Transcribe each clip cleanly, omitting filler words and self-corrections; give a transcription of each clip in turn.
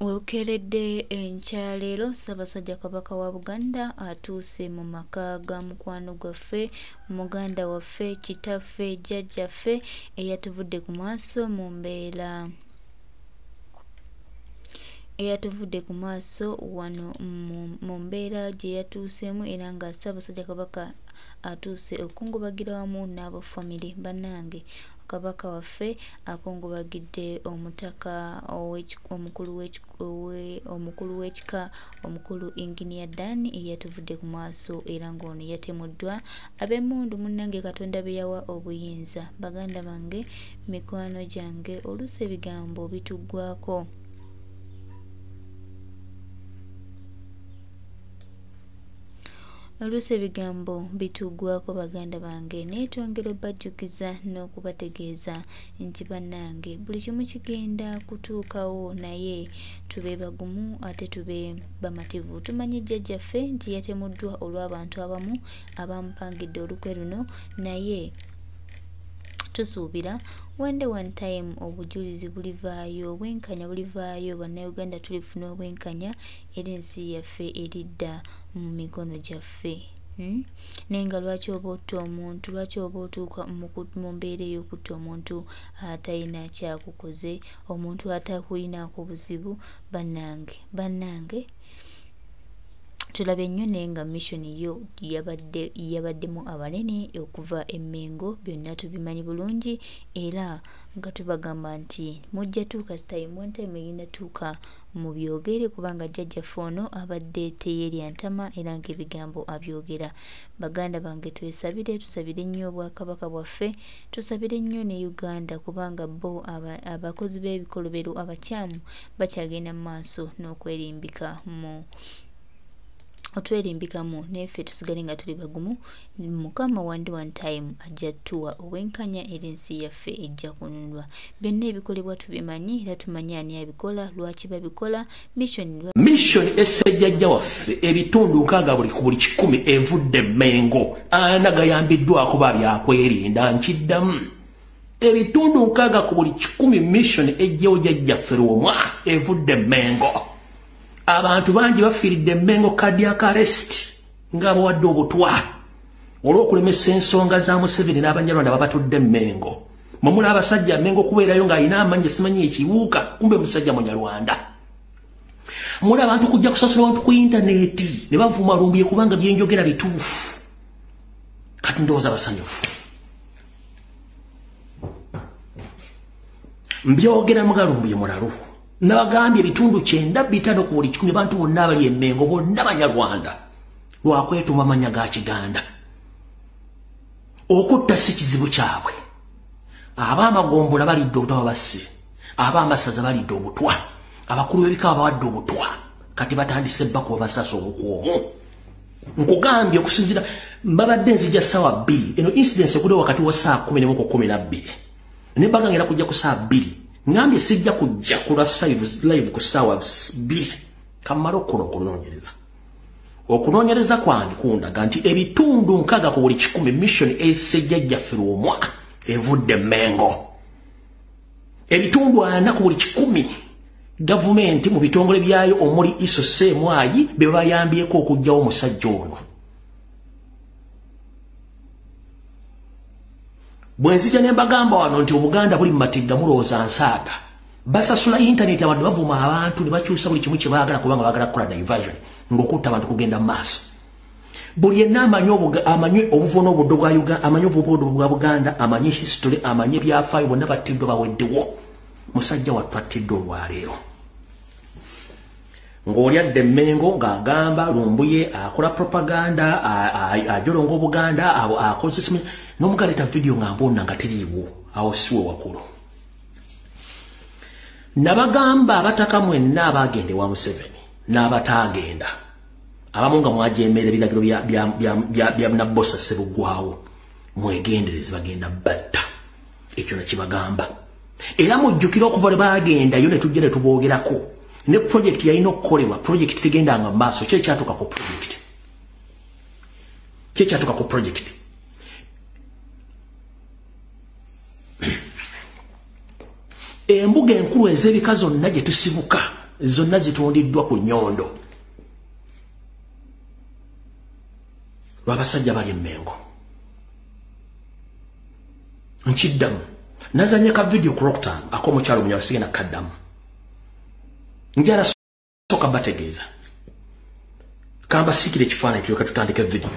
Webukeeredde enkyaleero Ssabasaja Kabaka wa Buganda atuuse mu maka ga mukwano gwaffe, muganda waffe, kitaffe, jjajjaffe eyatuvudde ku maaso mu mbeera wano mu mbeera gye yatuuseemu, era nga Ssaabasajja Kabaka atuuse okungubagira wamu n'abo famire bannange. Kabaka waffe akungubagidde omutaka omukulu w'ekika omukulu Engineer Dan eyatuvudde ku maaso, era ng'ono yatemuddwa. Ab'emmundu munnange Katonda be yawa obuyinza. Baganda bange, mikwano gyange, oluusi ebigambo bituggwako. Oluusi ebigambo bituggwako baganda bange, naye twongera obbajjukiza n'okubategeeza nti bannange buli kimu kigenda kutuukawo, naye tube bagumu ate tube bamativu. Tumanye jjajjaffe nti yatemuddwa olw'abantu abamu abamupangidde olukwe luno, naye tusuubira one time obujulizi bulivaayo, obwenkanya bulivaayo, bannayuganda tulifuna obwenkanya era ensi yaffe eridda mu mikono gyaffe. Naye nga lwaki oba otta omuntu, lwaki oba otuuka mu mbeera ey'okutta omuntu atalina kyakukoze, omuntu atakulinaako buzibu? Bannange tulabe nnyo naye nga mission yo yabaddemu abanene okuva emmengo, byonna tubimanyi bulungi, era nga tubagamba nti mujja tuuka one time egenda tuuka mu byogere, kubanga jjajjaffe ono abadde teyeerya ntama era ng'ebigambo abyogera. Baganda bange, tusabire nnyo obwakabaka bwaffe, tusabire nnyo ne Uganda, kubanga bo abakozi b'ebikolobero abakyamu bakyagenda mu maaso otwerimbikamu, neffe tusigale nga tuli bagumu. Mukama one time ajja tuwa obwenkanya era ensi yaffe ejja kununulwa. Byonna ebikolebwa tubimanyi era tumanyi ani abikola, lwaki babikola. Mission essejjajja waffe ebitundu nkaaga buli 100 evudde Mengo, anagayambiddwako babyakwerinda nkiddamu. Ebitundu nkaaga ku buli 100 mission ejjewo jjajjaffe Lwomwa evudde Mengo. Abantu bangi bafiiridde Mengo cardiac arrest nga bawadde obutwa olw'okulemesa ensonga za Museveni n'Abanyarwanda babatudde Mengo. Mamula abasajja Mengo kubeerayo ng'alina amanyi simanyi ekiwuka, kumbe musajja Munyarwanda. Mula abantu kujja kusasula abantu ku intaneti ne bavuma lumbye kubanga byenjogera bituufu. Kati ndowooza basanyufu. Mbyogera mugalumbye mulalu. Nabagambye ebitundu 9 ku buli 100 abantu bonna abali Mengo bonna Banyarwanda lwakwetuma amanya ga Kiganda. Okutta si kizibu kyabwe. Ab'amagombola balidde obutwa basse, ab'amasaza balidde obutwa, abakulu b'ebika bawadde obutwa, kati batandise bako basasa omukwomu. Nkugambye okusinzira mbabadde nzija ssaawa 2, eno incidence ekudde wakati wa saa 11:12 ne bagangera kujja ku saa 2. Ngambye sijja kujja kula live ku ssaawa 2 kamala okunoonyereza kwange kundaga nti ebitundu nkaaga ku buli 100 mission essejjajjaffe Lwomwa evudde Mengo. Ebitundu 4 ku buli 100 gavumenti mu bitongole byayo omuli iso semwayi be bayambyeko okugjawo omusajja ono. Bwenzija ne bagamba wano nti Obuganda buli matigga mulooza nsaaga. Basasula internet abantu bavuma abantu ne bakyusa buli kimu kye baagala kubanga baagala kukola diversion ng'okutta abantu kugenda mu maaso. Buli yenna amanyi obuvuno obuddo bwa Uganda, amanyi obuvuno bwa Buganda, amanyi history, amanyi byafaayo, bonna battiddwa baweddewo. Musajja wattu attiddwa olwaleero. Ng'oli adde Mengo ng'agamba Lumbuye akola propaganda, ajolonga Obuganda, akoze simanyi n'omugaleta video nga mbonna nga tiriiwo, awo siwe wakulu. Nabagamba abataka mwenna abagende wa Museveni n'abataagenda, abamu nga mwajeemera ebiragiro bya Nabbosa Ssebuggwawo, mwegendereze bagenda batta. Ekyo nakibagamba. Era mujjukira okuva lwe baagendayo ne tujja ne tuboogerako. Ne project yalina okukolebwa, project tegenda nga maaso, kye kyatuuka ku project. Embuga enkulu ez'ebika zonna gye tusibuka zonna zitundiddwa ku nnyondo lw'abasajja bali Mmengo. Nkiddamu nazanye ka video ku Rocktown ak'omukyalo Munyala sigenda kaddamu njala soka bategeeza kamba sikire ekifaananyi tulyoka tutandike video.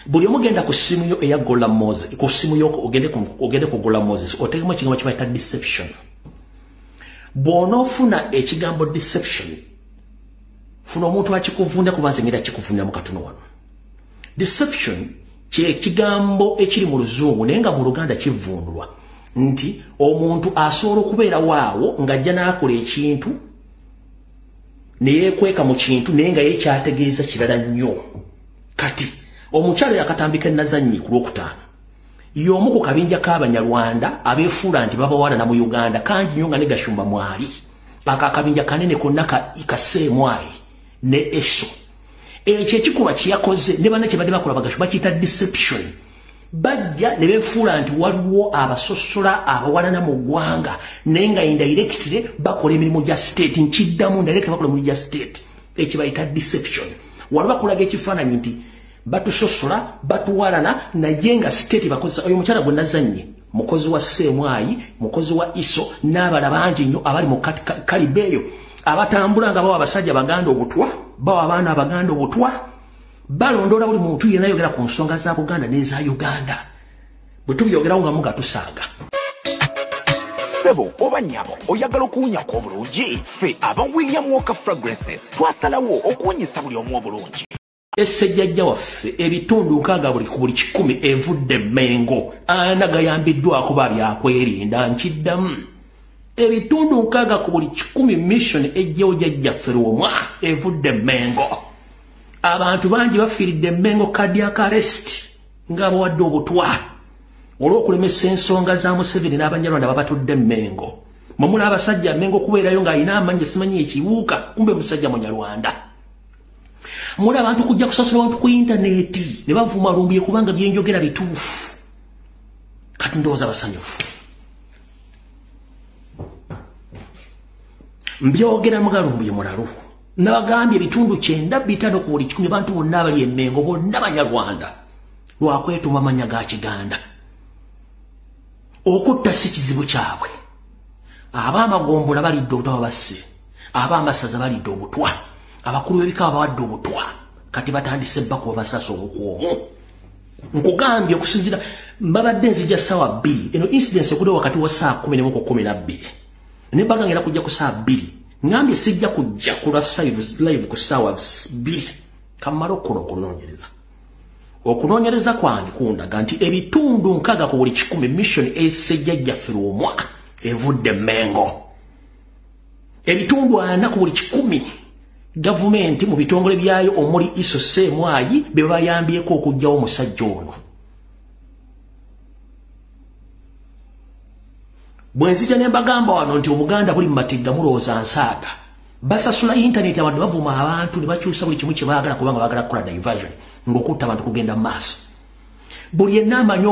Buli omugenda ku simu yo eya Gola Moses ku simu yo ogende ku Gola Moses otegemu ekigambo kibayita deception. Bw'onoofuna ekigambo deception funa omuntu akikuvunda kubanze ngenda kikuvunda mu katono wano. Deception kye kigambo ekiri mu Luzungu naye nga mu Luganda kivundulwa nti omuntu asobola okubeera waawo ng'ajja n'akola ekintu ne yeekweka mu kintu naye nga ye kyategeeza kirala nnyo. Kati omukyalo yakatambika Nazannyi ku Lwokutaano y'omu ku kabinja k'Abanyarwanda abeefuula nti babawalana mu Uganda kangi nnyo nga ne Gashumba mwali akakabinja kanene konna kaseemwayi ne eso. Ekyo ekikolwa kyeyakoze ne banne kye badde bakola Bagashumba bakiyita deception. Bajja ne beefuula nti waliwo abasosola abawalana mu ggwanga naye nga indirectly bakola emirimu gya state. Nkiddamu indirectly bakola emirimu gya state ekyo bayita deception. Waliwo bakulaga ekifaananyi nti batusosola batuwalana naye nga state bakozesa. Oyo mukyala gwe Nazannyi mukozi wa Ssemwayi mukozi wa Iso n'abala bangi nnyo abali mu kalibeeyo abatambula nga bawa abasajja Baganda obutwa bawa abaana Abaganda obutwa balondola buli muntu yenna ayogera ku nsonga za Buganda n'eza Uganda bwe tubyogerawo nga muga tusaaga. Sebo oba nnyabo oyagala okuwunyako obulungi ffe aba William Walker Fragrances twasalawo okuwunyisa buli omu obulungi. Essejjajja waffe ebitundu nkaaga buli ku buli 10 evudde Mmengo ana gayambiddwako babyakwerinda. Nkiddamu ebitundu nkaaga ku buli 10 mission ejjewo jjajjaffe Lwomwa evudde Mmengo. Abantu bangi bafiiridde Mmengo cardiac arrest nga bawadde obutwa olw'okulemesa ensonga za Museveni n'Abanyarwanda babatudde Mmengo. Mumula abasajja Mmengo kubeerayo ng'alina amannya simanyi ekiwuka kumbe musajja Munyarwanda. Mula abantu kujja kusasula abantu ku internet ne bavuma lumbiye kubanga byenjogera bituufu. Kati ndowooza basanyufu. Mbyogera mugalumbiye mulalu. Nabagambye ebitundu 9 bitano ku buli 10 abantu bonna abali Mmengo bonna Banyarwanda lwakwetuma amanya ga Kiganda. Okutta si kizibu kyabwe. Ab'amagombola balidde obutwa basse. Ab'amasaza balidde obutwa. Abakulu b'ebika bawadde obutwa kati batandise bako basasa omukwomu. Nkugambye okusinzira mbabadde nzija ssaawa 2 eno incidence ekudde wakati wa saa 11:12 ne bagangera kujja ku saa 2 ngambye sijja kujja ku live ku ssaawa 2 kamala okunoonyereza kwange kundaga nti ebitundu nkaaga ku buli 10 mission essejjajjaffe Lwomwa evudde Mmengo. Ebitundu 4 ku buli 10 gavumenti mu bitongole byayo omuli Iso Ssemwayi be bayambyeko okugyawo omusajja ono. Bwe nzija ne mbagamba wano nti Obuganda buli mu matigga mulowooza nsaaga basasula internet abantu bavuma abantu ne bakyusa buli kimu kye baagala kubanga baagala kukola diversion ng'okutta abantu kugenda mu maaso. Buli yenna amanye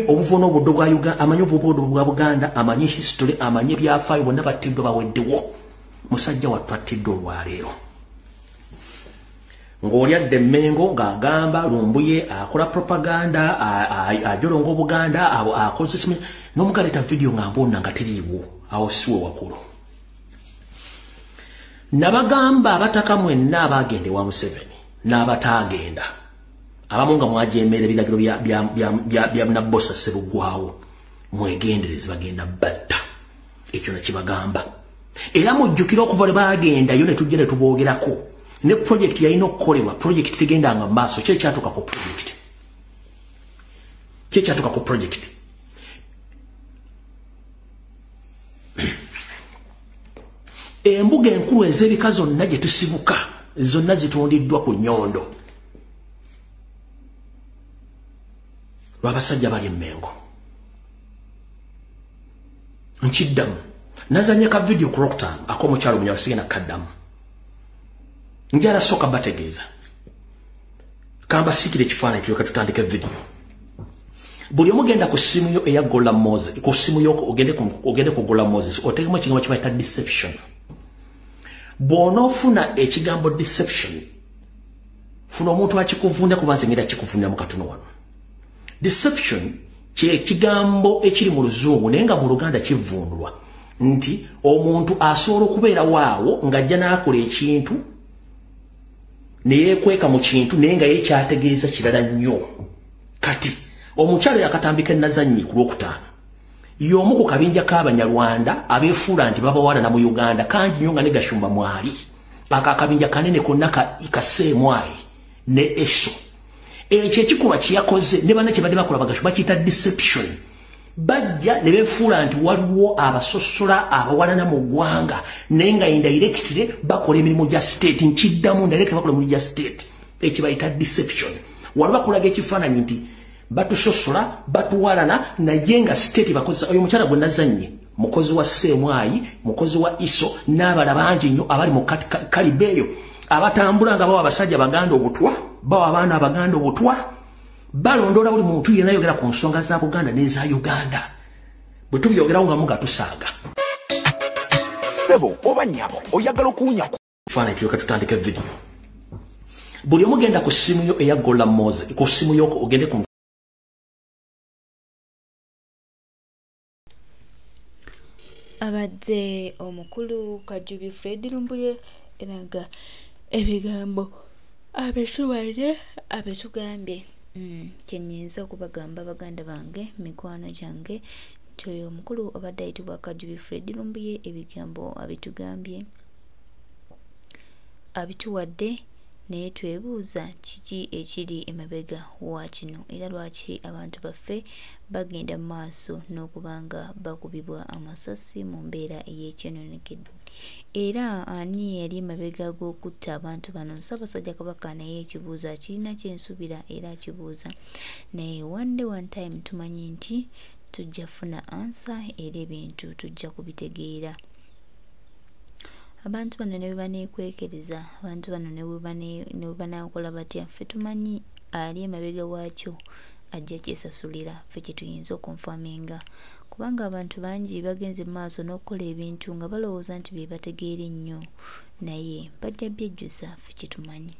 obuvo n'obuddo bwa Uganda amanye obuvo bwa Buganda amanye history amanye byafaayo bonna battiddwa baweddewo. Musajja wattu attiddwa olwaleero. Ng'olyadde Mmengo ng'agamba Lumbuye akola propaganda ajolonga Obuganda akoze simanyi n'omugaleta video nga mbonna nga teriiwo awo siwe wakulu. Nabagamba abataka mwenna abagende wa Museveni n'abataagenda abamu nga mwajeemera ebiragiro bya Nabbosa Ssebuggwawo mwegendereze bagenda batta ekyo nakibagamba. Era mujjukira okuva lwe baagendayo ne tujja ne tuboogerako ne project yalina okukolebwa project tegendanga maaso kyekyatuuka ku project. Embuga enkulu ez'ebika zonna gye tusibuka zonna zitundiddwa ku nnyondo lw'abasajja bali Mmengo. Nkiddamu nazanye ka video ku Rocktown ak'omukyalo Munyala sigenda kaddamu njala soka bategeeza kamba sikire ekifaananyi tulyoka tutandike video. Buli omugenda ku simu yo eya Gola Moses ku simu yo ogende ku Gola Moses otegemu ekigambo kibayita deception. bw'onoofuna ekigambo deception funa omuntu akikuvunda kubanze ngenda kikuvunda mu katono wano. Deception kye kigambo ekiri mu Luzungu naye nga mu Luganda kivundulwa nti omuntu asobola okubeera waawo ng'ajja n'akola ekintu ne yeekweka mu kintu naye nga ye kyategeeza kirala nnyo. Kati omukyalo yakatambika Nazannyi ku Lwokutaano y'omu ku kabinja k'Abanyarwanda abeefuula nti babawalana mu Uganda kangi nnyo nga ne Gashumba mwali akakabinja kanene konna kaseemwayi ne eso. Ekyo ekikolwa kye yakoze ne banne kye badde bakola Bagashumba bakiyita deception. Bajja ne beefuula nti waliwo abasosola abawalana mu ggwanga naye nga indirectly bakola emirimu gya state nkiddamu indirectly bakola emirimu gya state. Ekyo bayita deception. Waliwo bakulaga ekifaananyi nti batusosola batuwalana naye nga state bakozesa. Oyo mukyala gwe Nazannyi mukozi wa Ssemwayi mukozi wa Iso n'abala bangi nnyo abali mu kalibeeyo abatambula nga bawa abasajja Baganda obutwa bawa abaana Abaganda obutwa balondoola buli muntu yenna ayogera ku nsonga za Buganda n'eza Uganda bwe tubyogerawo nga muga tusaaga. Sebo oba nnyabo oyagala okuwunya faana ekyoka tutandika video buli omugenda ku ssimu yo eya Gola Moze ku ssimu yo ogende ku abadde omukulu Kajubi Fred Lumbuye eraga ebigambo abetuwadde abetugambye kyenyinza okubagamba baganda bange mikwano gyange nti oyo omukulu obadde ayitibwa Kajubi Fred Lumbuye ebigambo abitugambye abituwadde naye twebuuza kiki ekiri emabega wa kino era lwaki abantu baffe bagenda mu maaso n'okubanga bakubibwa amasasi mu mbeera ey'ekyononekedde era ani yali emabega g'okutta abantu bano. Ssabasaja Kabaka naye ekibuuzo akirina kyensuubira era akibuuza naye one time tumanyi nti tujja funa ansa era ebintu tujja kubitegeera. Abantu bano ne baneekwekereza abantu bano ne banaakola batya ffe tumanyi ali emabega waakyo ajja kyesasulira ffe kye tuyinza okunfaminga kubanga abantu bangi bagenze mu maaso n'okukola ebintu nga balowooza nti bye bategeera ennyo naye bajja byejjusa ffe kye tumanyi.